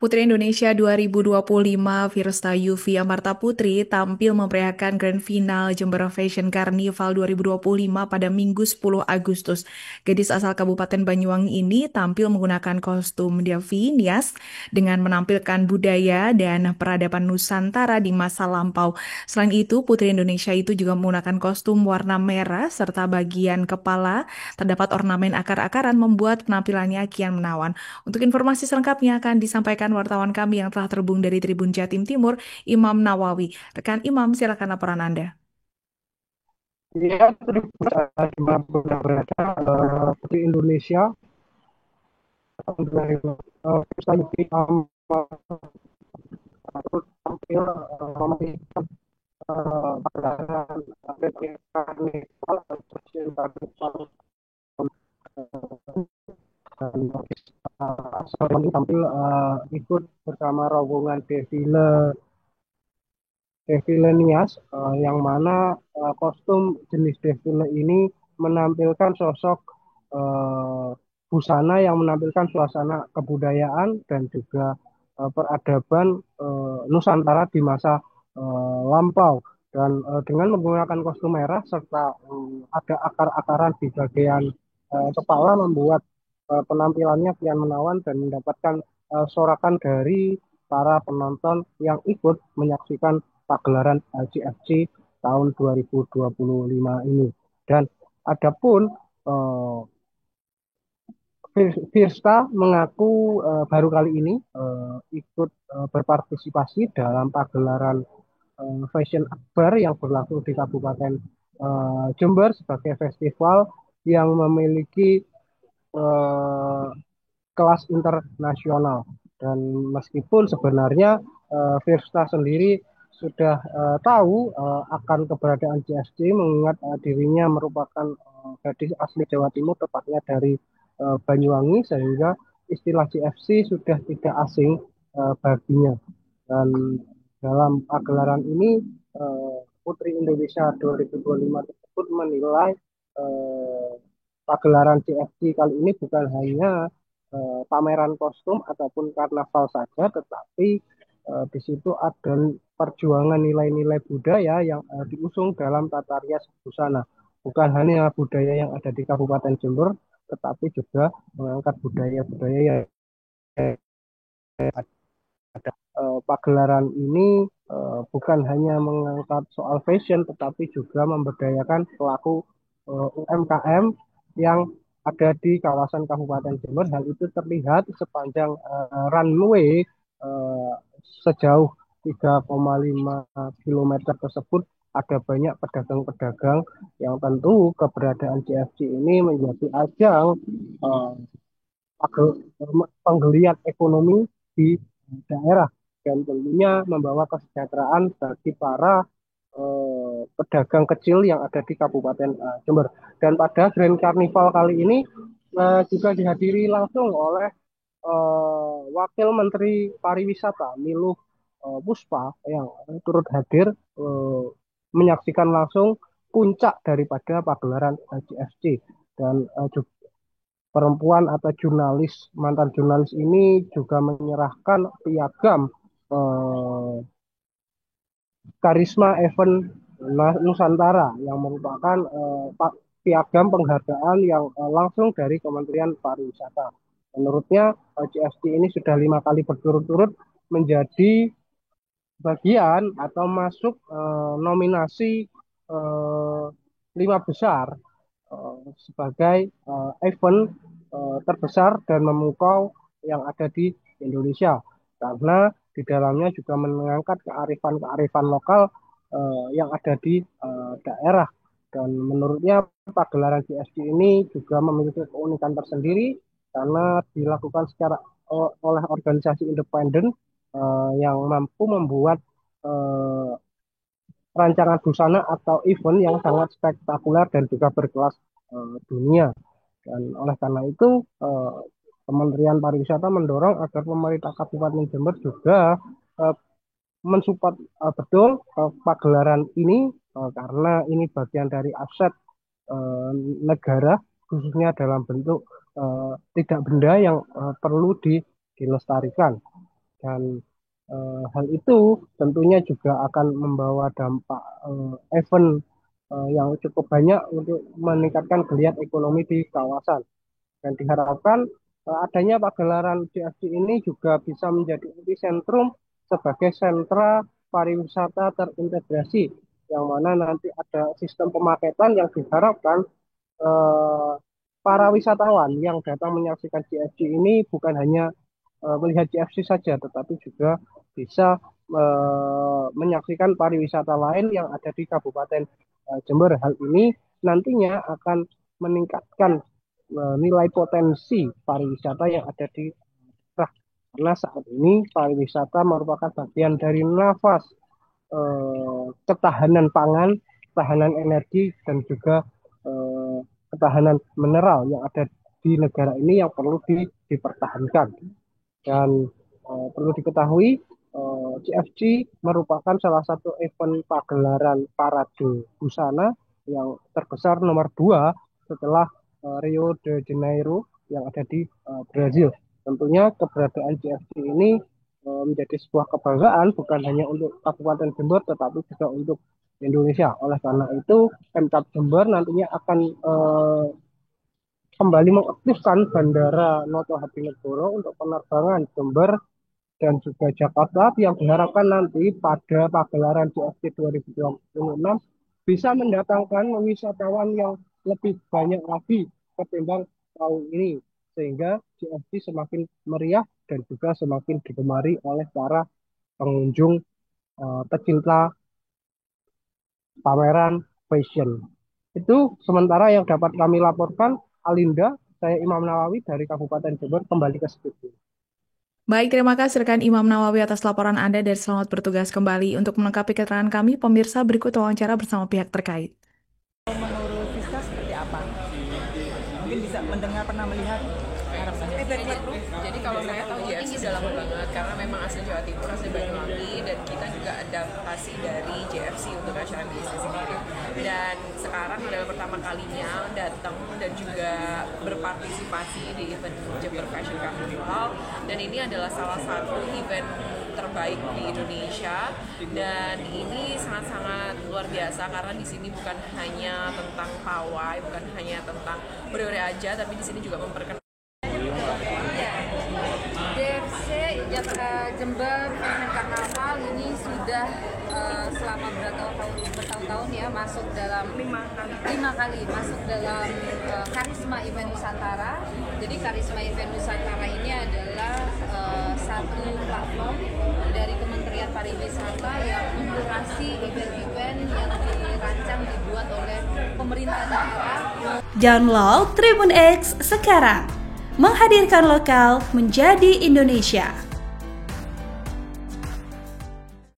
Putri Indonesia 2025 Virsta Yuvi Amarta Putri tampil memeriahkan Grand Final Jember Fashion Carnival 2025 pada Minggu 10 Agustus. Gadis asal Kabupaten Banyuwangi ini tampil menggunakan kostum Devi Nias dengan menampilkan budaya dan peradaban Nusantara di masa lampau. Selain itu, Putri Indonesia itu juga menggunakan kostum warna merah serta bagian kepala terdapat ornamen akar-akaran membuat penampilannya kian menawan. Untuk informasi selengkapnya akan disampaikan wartawan kami yang telah terhubung dari Tribun Jatim Timur, Imam Nawawi. Rekan Imam, silakan laporan Anda. Ya, terus di mana berada Putri Indonesia tahun 2000 Pesta Yuki terus tampil memberikan pagelaran karnival Fashion Carnival dan ini tampil ikut bersama rombongan defile Nias yang mana kostum jenis defile ini menampilkan sosok eh, busana yang menampilkan suasana kebudayaan dan juga peradaban Nusantara di masa lampau dan dengan menggunakan kostum merah serta ada akar-akaran di bagian kepala membuat penampilannya kian menawan dan mendapatkan sorakan dari para penonton yang ikut menyaksikan pagelaran GFC tahun 2025 ini. Dan adapun uh, Firsta mengaku baru kali ini ikut berpartisipasi dalam pagelaran Fashion Akbar yang berlangsung di Kabupaten Jember sebagai festival yang memiliki eh, kelas internasional. Dan meskipun sebenarnya Firsta sendiri sudah tahu akan keberadaan GSC mengingat dirinya merupakan gadis asli Jawa Timur tepatnya dari Banyuwangi sehingga istilah GFC sudah tidak asing baginya. Dan dalam pagelaran ini Putri Indonesia 2025 tersebut menilai eh, pagelaran CFC kali ini bukan hanya pameran kostum ataupun karnaval saja, tetapi di situ ada perjuangan nilai-nilai budaya yang diusung dalam tata rias busana. Bukan hanya budaya yang ada di Kabupaten Jember, tetapi juga mengangkat budaya-budaya yang ada. Pagelaran ini bukan hanya mengangkat soal fashion, tetapi juga memberdayakan pelaku UMKM yang ada di kawasan Kabupaten Jember. Hal itu terlihat sepanjang runway eh, sejauh 3,5 kilometer tersebut ada banyak pedagang-pedagang yang tentu keberadaan CFC ini menjadi ajang eh, penggeliat ekonomi di daerah dan tentunya membawa kesejahteraan bagi para pedagang kecil yang ada di Kabupaten Jember. Dan pada Grand Carnival kali ini juga dihadiri langsung oleh Wakil Menteri Pariwisata Miluh Puspa yang turut hadir menyaksikan langsung puncak daripada pagelaran GFC dan juga perempuan atau jurnalis mantan jurnalis ini juga menyerahkan piagam eh, Karisma Event Nusantara yang merupakan piagam penghargaan yang langsung dari Kementerian Pariwisata. Menurutnya GST ini sudah 5 kali berturut-turut menjadi bagian atau masuk nominasi eh, 5 besar sebagai event terbesar dan memukau yang ada di Indonesia karena di dalamnya juga mengangkat kearifan-kearifan lokal yang ada di daerah dan menurutnya pagelaran GSD ini juga memiliki keunikan tersendiri karena dilakukan secara oleh organisasi independen yang mampu membuat eh, rancangan busana atau event yang sangat spektakuler dan juga berkelas dunia. Dan oleh karena itu, Kementerian Pariwisata mendorong agar pemerintah Kabupaten Jember juga eh, mensupport betul pagelaran ini karena ini bagian dari aset eh, negara khususnya dalam bentuk tidak benda yang perlu dilestarikan. Dan hal itu tentunya juga akan membawa dampak event yang cukup banyak untuk meningkatkan geliat ekonomi di kawasan. Dan diharapkan adanya pagelaran JFC ini juga bisa menjadi epicentrum sebagai sentra pariwisata terintegrasi, yang mana nanti ada sistem pemaketan yang diharapkan eh, para wisatawan yang datang menyaksikan JFC ini bukan hanya melihat JFC saja, tetapi juga bisa menyaksikan pariwisata lain yang ada di Kabupaten Jember. Hal ini nantinya akan meningkatkan nilai potensi pariwisata yang ada di daerah. Karena saat ini pariwisata merupakan bagian dari nafas ketahanan pangan, ketahanan energi, dan juga ketahanan mineral yang ada di negara ini yang perlu dipertahankan. Dan perlu diketahui CFC merupakan salah satu event pagelaran parade busana yang terbesar nomor 2 setelah Rio de Janeiro yang ada di Brazil. Tentunya keberadaan CFC ini menjadi sebuah kebanggaan bukan hanya untuk Kabupaten Jember tetapi juga untuk Indonesia. Oleh karena itu Pemkab Jember nantinya akan kembali mengaktifkan Bandara Noto Hadinegoro untuk penerbangan Jember dan juga Jakarta, yang diharapkan nanti pada pagelaran JFC 2026 bisa mendatangkan wisatawan yang lebih banyak lagi ketimbang tahun ini, sehingga JFC semakin meriah dan juga semakin digemari oleh para pengunjung pecinta pameran fashion. Itu sementara yang dapat kami laporkan. Alinda, saya Imam Nawawi dari Kabupaten Jember, kembali ke studio. Baik, terima kasih rekan Imam Nawawi atas laporan Anda dan selamat bertugas kembali. Untuk melengkapi keterangan kami, pemirsa berikut wawancara bersama pihak terkait. Menurut Siska seperti apa? Mungkin bisa pernah melihat harapannya. Jadi kalau saya tahu JFC udah lama banget karena memang asli Jawa Timur, asli Banyuwangi, dan kita juga adaptasi dari JFC untuk acara bisnis sendiri. Dan sekarang adalah pertama kalinya datang dan juga berpartisipasi di event Jember Fashion Carnival, dan ini adalah salah satu event terbaik di Indonesia, dan ini sangat-sangat luar biasa karena di sini bukan hanya tentang pawai, bukan hanya tentang ore-ore aja, tapi di sini juga memperkenalkan JFC Jember Fashion Carnival ini sudah selama bertahun-tahun ya masuk dalam lima kali masuk dalam Karisma Event Nusantara. Jadi Karisma Event Nusantara ini adalah satu platform dari Kementerian Pariwisata yang mengkurasi event-event yang dirancang dibuat oleh pemerintah daerah. Download Tribun X sekarang, menghadirkan lokal menjadi Indonesia.